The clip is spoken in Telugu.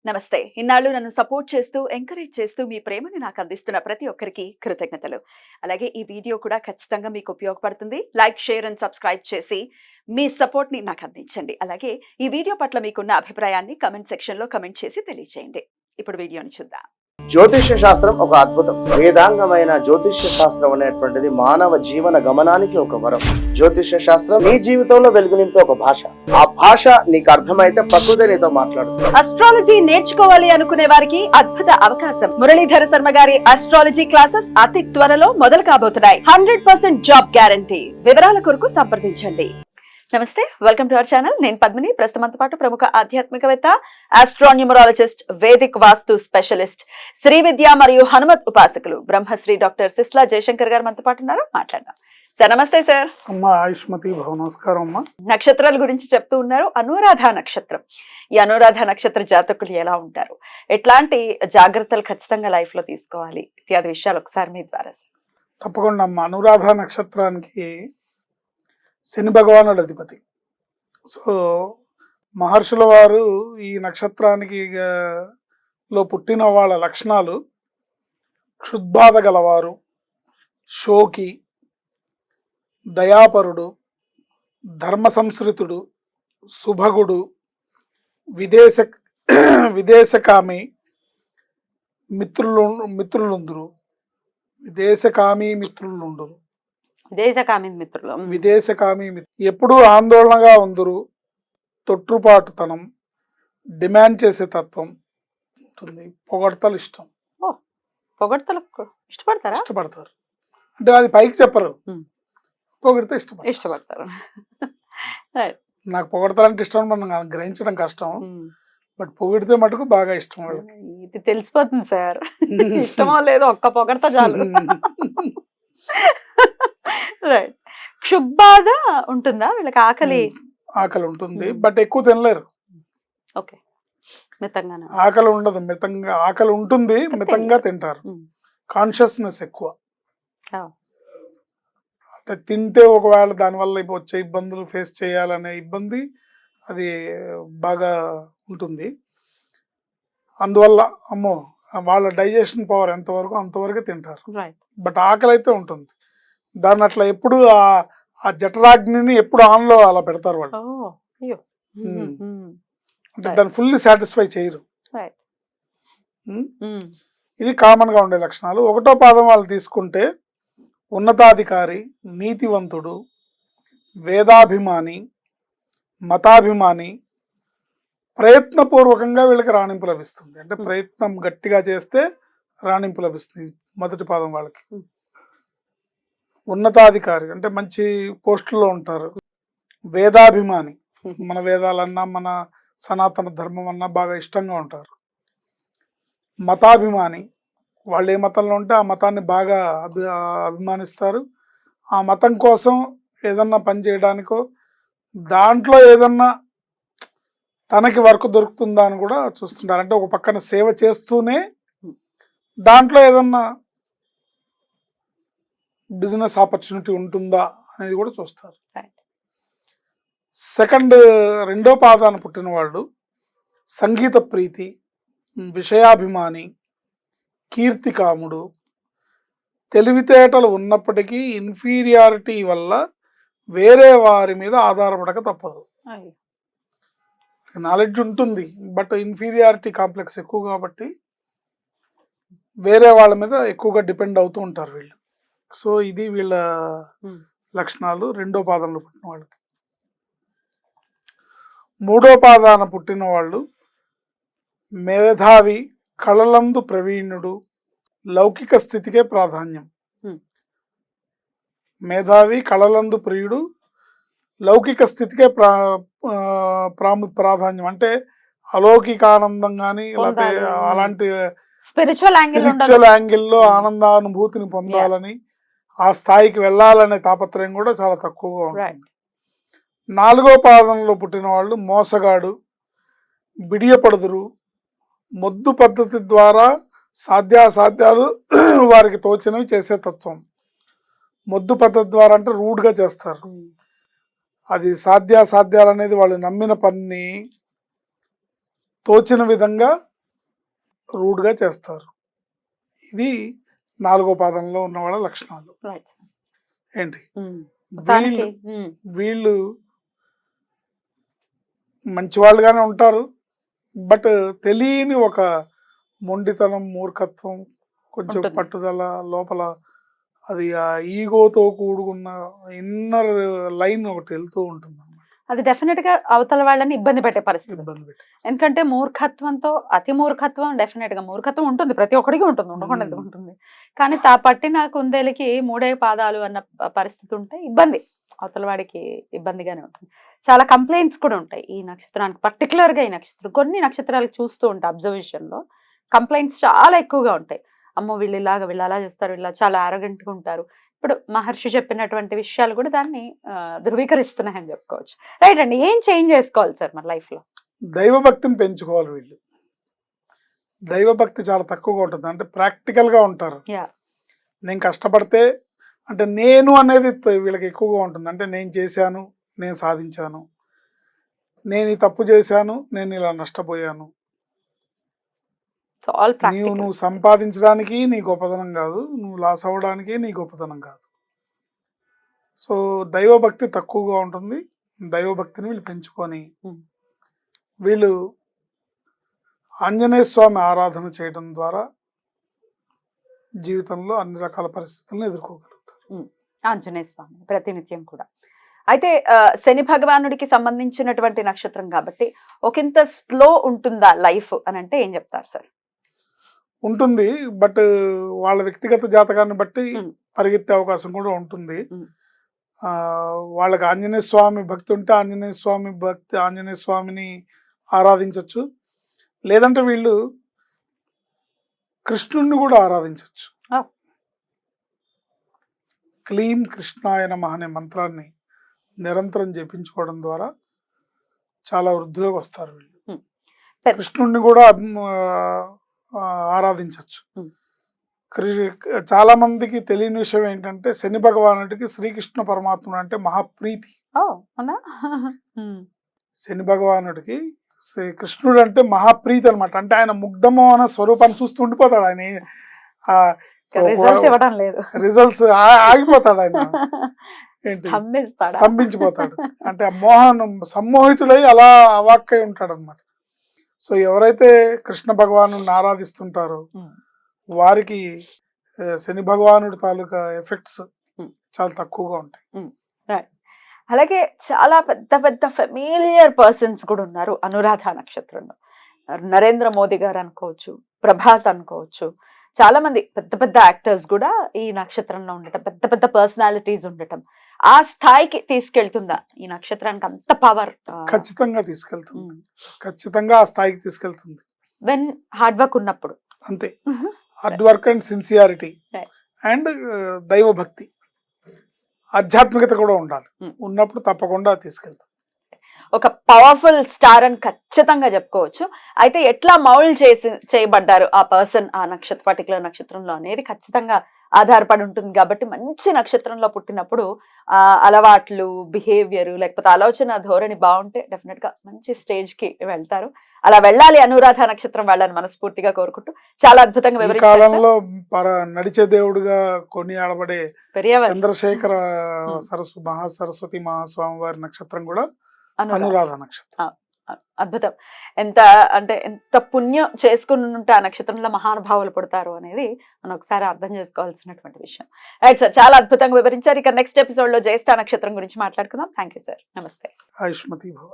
నమస్తే. ఇన్నాళ్ళు నన్ను సపోర్ట్ చేస్తూ, ఎంకరేజ్ చేస్తూ మీ ప్రేమని నాకు అందిస్తున్న ప్రతి ఒక్కరికి కృతజ్ఞతలు. అలాగే ఈ వీడియో కూడా ఖచ్చితంగా మీకు ఉపయోగపడుతుంది. లైక్, షేర్ అండ్ సబ్స్క్రైబ్ చేసి మీ సపోర్ట్‌ని నాకు అందించండి. అలాగే ఈ వీడియో పట్ల మీకున్న అభిప్రాయాన్ని కామెంట్ సెక్షన్‌లో కామెంట్ చేసి తెలియజేయండి. ఇప్పుడు వీడియోని చూద్దాం. జ్యోతిష్య శాస్త్రం ఒక అద్భుతం. వేదాంగమైన జ్యోతిష్య శాస్త్రం అనేటువంటిది మానవ జీవన గమనానికి ఒక వరం. జ్యోతిష్య శాస్త్రం నీ జీవితంలో వెలుగునింపే ఒక భాష. ఆ భాష నీకు అర్థమైతే ప్రకృతి నీతో మాట్లాడుతుంది. అస్ట్రాలజీ నేర్చుకోవాలి అనుకునే వారికి అద్భుత అవకాశం. మురళీధర శర్మ గారి అస్ట్రాలజీ క్లాసెస్ అతి త్వరలో మొదలు కాబోతున్నాయి. 100% జాబ్ గ్యారంటీ. వివరాల కొరకు సంప్రదించండి. నమస్తే, వెల్కమ్ టు అవర్ ఛానల్. నేను పద్మిని. ప్రస్తుతంతో పాటు ప్రముఖ ఆధ్యాత్మికవేత్త, ఆస్ట్రోన్యూమరాలజిస్ట్, వేదిక్ వాస్తు స్పెషలిస్ట్, శ్రీ విద్య మరియు హనుమత్ ఉపాసకులు బ్రహ్మశ్రీ డాక్టర్ సిస్లా జయశంకర్ గారు మనతో పాటు ఉన్నారు. మాట్లాడదాం. సార్ నమస్తే. సార్ అమ్మా ఆయుష్మతి భవ. నమస్కారం అమ్మా. నక్షత్రాల గురించి చెప్తూ ఉన్నారు. అనురాధ నక్షత్రం, ఈ అనురాధ నక్షత్ర జాతకులు ఎలా ఉంటారు, ఎట్లాంటి జాగ్రత్తలు ఖచ్చితంగా లైఫ్ లో తీసుకోవాలి, ఇత్యాది విషయాలు ఒకసారి మీ ద్వారా. తప్పకుండా అమ్మా. అనురాధ నక్షత్రానికి శని భగవానుడు అధిపతి. సో మహర్షుల వారు ఈ నక్షత్రానికి లో పుట్టిన వాళ్ళ లక్షణాలు: క్షుద్బాధ గలవారు, శోకి, దయాపరుడు, ధర్మ సంస్కృతుడు, శుభగుడు, విదేశకామి మిత్రులుందురు. విదేశకామి మిత్రులుండురు. విదేశకామి ఎప్పుడూ ఆందోళనగా ఉందరు. తొట్టుపాటుతనం, డిమాండ్ చేసే తత్వం ఉంటుంది. పొగడ్తలు ఇష్టం. పొగడ్తలు ఇష్టపడతారు. అంటే అది పైకి చెప్పరు, పొగిడితే ఇష్టపడతారు. నాకు పొగడతాలంటే ఇష్టం, మనం గ్రహించడం కష్టం. బట్ పొగిడితే మటుకు బాగా ఇష్టం వాళ్ళకి. ఇది తెలిసిపోతుంది సార్, ఇష్టమో లేదో ఒక్క పొగడతా చాలు. రైట్. క్షుబ్బాధ ఉంటుందా వీళ్ళకి? ఆకలి ఉంటుంది, బట్ ఎక్కువ తినలేరు. ఓకే, మితంగా. ఆకలి ఉండదు, మితంగా. ఆకలి ఉంటుంది, మితంగా తింటారు. కాన్షియస్నెస్ ఎక్కువ. అంటే తింటే ఒకవేళ దానివల్ల వచ్చే ఇబ్బందులు ఫేస్ చేయాలనే ఇబ్బంది అది బాగా ఉంటుంది. అందువల్ల అమ్మో వాళ్ళ డైజెషన్ పవర్ ఎంతవరకు అంతవరకు తింటారు. బట్ ఆకలి అయితే ఉంటుంది. దాన్ని అట్లా ఎప్పుడు ఆ జఠరాగ్నిని ఎప్పుడు ఆన్లో అలా పెడతారు వాళ్ళు. అంటే దాన్ని ఫుల్లీ సాటిస్ఫై చేయరు. ఇది కామన్ గా ఉండే లక్షణాలు. ఒకటో పాదం వాళ్ళు తీసుకుంటే ఉన్నతాధికారి, నీతివంతుడు, వేదాభిమాని, మతాభిమాని, ప్రయత్నపూర్వకంగా వీళ్ళకి రాణింపు లభిస్తుంది. అంటే ప్రయత్నం గట్టిగా చేస్తే రాణింపు లభిస్తుంది మొదటి పాదం వాళ్ళకి. ఉన్నతాధికారి అంటే మంచి పోస్టుల్లో ఉంటారు. వేదాభిమాని, మన వేదాలన్నా మన సనాతన ధర్మం అన్నా బాగా ఇష్టంగా ఉంటారు. మతాభిమాని, వాళ్ళు ఏ మతంలో ఉంటే ఆ మతాన్ని బాగా అభిమానిస్తారు. ఆ మతం కోసం ఏదన్నా పని చేయడానికో, దాంట్లో ఏదన్నా తనకి వర్క్ దొరుకుతుందా అని కూడా చూస్తుంటారు. అంటే ఒక పక్కన సేవ చేస్తూనే దాంట్లో ఏదన్నా బిజినెస్ ఆపర్చునిటీ ఉంటుందా అనేది కూడా చూస్తారు. రెండో పాదాన పుట్టిన వాళ్ళు సంగీత ప్రీతి, విషయాభిమాని, కీర్తికాముడు, తెలివితేటలు ఉన్నప్పటికీ ఇన్ఫీరియారిటీ వల్ల వేరే వారి మీద ఆధారపడక తప్పదు. నాలెడ్జ్ ఉంటుంది, బట్ ఇన్ఫీరియారిటీ కాంప్లెక్స్ ఎక్కువ కాబట్టి వేరే వాళ్ళ మీద ఎక్కువగా డిపెండ్ అవుతూ ఉంటారు వీళ్ళు. సో ఇది వీళ్ళ లక్షణాలు రెండో పాదంలో పుట్టిన వాళ్ళకి. మూడో పాదాన పుట్టిన వాళ్ళు మేధావి, కళలందు ప్రవీణుడు, లౌకిక స్థితికే ప్రాధాన్యం. మేధావి, కళలందు ప్రియుడు, లౌకిక స్థితికే ప్రాధాన్యం. అంటే అలౌకిక ఆనందం కానీ లేకపోతే అలాంటి స్పిరిచువల్ యాంగిల్లో ఆనందానుభూతిని పొందాలని, ఆ స్థాయికి వెళ్ళాలనే తాపత్రయం కూడా చాలా తక్కువగా ఉంటుంది. నాలుగో పాదంలో పుట్టిన వాళ్ళు మోసగాడు, బిడియపడుదురు, మొద్దు పద్ధతి ద్వారా సాధ్యాసాధ్యాలు వారికి తోచినవి చేసే తత్వం. మొద్దు పద్ధతి ద్వారా అంటే రూడ్గా చేస్తారు. అది సాధ్యాసాధ్యాలు అనేది వాళ్ళు నమ్మిన పని తోచిన విధంగా రూడ్గా చేస్తారు. ఇది 4వ పాదంలో ఉన్న వాళ్ళ లక్షణాలు. రైట్. ఏంటి వీళ్ళు వీళ్ళు మంచి వాళ్ళుగానే ఉంటారు, బట్ తెలియని ఒక మొండితనం, మూర్ఖత్వం, కొంచెం ఉంటుంది. పట్టుదల లోపల, అది ఆ ఈగోతో కూడుకున్న ఇన్నర్ లైన్ ఒకటి వెళ్తూ ఉంటుంది అన్నమాట. అది డెఫినెట్ గా అవతల వాళ్ళని ఇబ్బంది పెట్టే పరిస్థితి. ఇబ్బంది పెట్టి ఎందుకంటే మూర్ఖత్వంతో, అతి మూర్ఖత్వం డెఫినెట్ గా మూర్ఖత్వం ఉంటుంది, ప్రతి ఒక్కడికి ఉంటుంది, ఉండకుండా ఎందుకు ఉంటుంది. కానీ పట్టిన కుందేలకి 3 పాదాలు అన్న పరిస్థితి ఉంటే ఇబ్బంది, అవతల వాడికి ఇబ్బందిగానే ఉంటుంది. చాలా కంప్లైంట్స్ కూడా ఉంటాయి ఈ నక్షత్రానికి, పర్టికులర్ గా ఈ నక్షత్రం. కొన్ని నక్షత్రాలకు చూస్తూ ఉంటాయి అబ్జర్వేషన్ లో, కంప్లైంట్స్ చాలా ఎక్కువగా ఉంటాయి. అమ్మో వీళ్ళు ఇలాగా, వీళ్ళు అలా చేస్తారు, వీళ్ళు చాలా arrogant గా ఉంటారు. ఇప్పుడు మహర్షి చెప్పినటువంటి విషయాలు కూడా దాన్ని ధృవీకరిస్తున్నాయని చెప్పుకోవచ్చు. రైట్ అండి. ఏం చేంజ్ చేసుకోవాలి సార్ మన లైఫ్ లో? దైవభక్తిని పెంచుకోవాలి. వీళ్ళు దైవభక్తి చాలా తక్కువగా ఉంటుంది, అంటే ప్రాక్టికల్ గా ఉంటారు. నేను కష్టపడితే, అంటే నేను అనేది వీళ్ళకి ఎక్కువగా ఉంటుంది. అంటే నేను చేశాను, నేను సాధించాను, నేను ఈ తప్పు చేశాను, నేను ఇలా నష్టపోయాను. నువ్వు సంపాదించడానికి నీ గొప్పతనం కాదు, నువ్వు లాస్ అవ్వడానికి నీ గొప్పతనం కాదు. సో దైవభక్తి తక్కువగా ఉంటుంది. దైవభక్తిని వీళ్ళు పెంచుకొని వీళ్ళు ఆంజనేయ స్వామి ఆరాధన చేయడం ద్వారా జీవితంలో అన్ని రకాల పరిస్థితులను ఎదుర్కోగలుగుతారు. ఆంజనేయ స్వామి ప్రతినిత్యం కూడా. అయితే శని భగవానుడికి సంబంధించినటువంటి నక్షత్రం కాబట్టి ఒకంత స్లో ఉంటుందా లైఫ్ అని అంటే ఏం చెప్తారు సార్? ఉంటుంది, బట్ వాళ్ళ వ్యక్తిగత జాతకాన్ని బట్టి పరిగెత్తే అవకాశం కూడా ఉంటుంది. వాళ్ళకి ఆంజనేయ స్వామి భక్తి ఉంటే ఆంజనేయ స్వామిని ఆరాధించవచ్చు. లేదంటే వీళ్ళు కృష్ణుణ్ణి కూడా ఆరాధించవచ్చు. క్లీం కృష్ణాయ నమః అనే మంత్రాన్ని నిరంతరం జపించుకోవడం ద్వారా చాలా వృద్ధిలోకి వస్తారు వీళ్ళు. కృష్ణుణ్ణి కూడా ఆరాధించవచ్చు. చాలా మందికి తెలియని విషయం ఏంటంటే శని భగవానుడికి శ్రీకృష్ణ పరమాత్ముడు అంటే మహాప్రీతి. శని భగవానుడికి కృష్ణుడు అంటే మహాప్రీతి అనమాట. అంటే ఆయన ముగ్ధమోహన స్వరూపాన్ని చూస్తూ ఉండిపోతాడు. ఆయన రిజల్ట్స్ ఆగిపోతాడు, ఆయన ఏంటి స్తంభించిపోతాడు. అంటే సమ్మోహితుడై అలా అవాక్కై ఉంటాడు అనమాట. సో ఎవరైతే కృష్ణ భగవాను ఆరాధిస్తుంటారో వారికి శని భగవానుడి తాలూకా ఎఫెక్ట్స్ చాలా తక్కువగా ఉంటాయి. అలాగే చాలా పెద్ద పెద్ద ఫెమిలియర్ పర్సన్స్ కూడా ఉన్నారు అనురాధ నక్షత్రంలో. నరేంద్ర మోదీ గారు అనుకోవచ్చు, ప్రభాస్ అనుకోవచ్చు, చాలా మంది పెద్ద పెద్ద యాక్టర్స్ కూడా ఈ నక్షత్రంలో ఉండటం, పెద్ద పెద్ద పర్సనాలిటీస్ ఉండటం ఆ స్థాయికి తీసుకెళ్తుందా ఈ నక్షత్రానికి? అంత పవర్ ఖచ్చితంగా తీసుకెళ్తుంది, ఖచ్చితంగా ఆ స్థాయికి తీసుకెళ్తుంది. వెన్ హార్డ్ వర్క్ ఉన్నప్పుడు అంతే. Hard work and sincerity and దైవభక్తి, ఆధ్యాత్మికత కూడా ఉండాలి. ఉన్నప్పుడు తప్పకుండా తీసుకెళ్తాం. ఒక పవర్ఫుల్ స్టార్ అని ఖచ్చితంగా చెప్పుకోవచ్చు. అయితే ఎట్లా మౌల్డ్ చేయబడ్డారు ఆ పర్సన్ ఆ పర్టికులర్ నక్షత్రంలో అనేది ఖచ్చితంగా ఆధారపడి ఉంటుంది. కాబట్టి మంచి నక్షత్రంలో పుట్టినప్పుడు అలవాట్లు, బిహేవియర్, లేకపోతే ఆలోచన ధోరణి బాగుంటే డెఫినెట్ గా మంచి స్టేజ్ కి వెళ్తారు. అలా వెళ్ళాలి అనురాధ నక్షత్రం వాళ్ళని మనస్ఫూర్తిగా కోరుకుంటూ చాలా అద్భుతంగా వివరించారు. కాలంలో నడిచే దేవుడుగా కొనియాడబడే చంద్రశేఖర మహాసరస్వతి మహాస్వామి వారి నక్షత్రం కూడా అనురాధ నక్షత్రం. అద్భుతం. ఎంత పుణ్యం చేసుకుని ఉంటే ఆ నక్షత్రంలో మహానుభావులు పుడతారు అనేది మనం ఒకసారి అర్థం చేసుకోవాల్సినటువంటి విషయం. రైట్ సార్, చాలా అద్భుతంగా వివరించారు. ఇక నెక్స్ట్ ఎపిసోడ్ లో జ్యేష్ఠ నక్షత్రం గురించి మాట్లాడుకుందాం. Thank you sir. నమస్తే. ఆయుష్మతి భవ.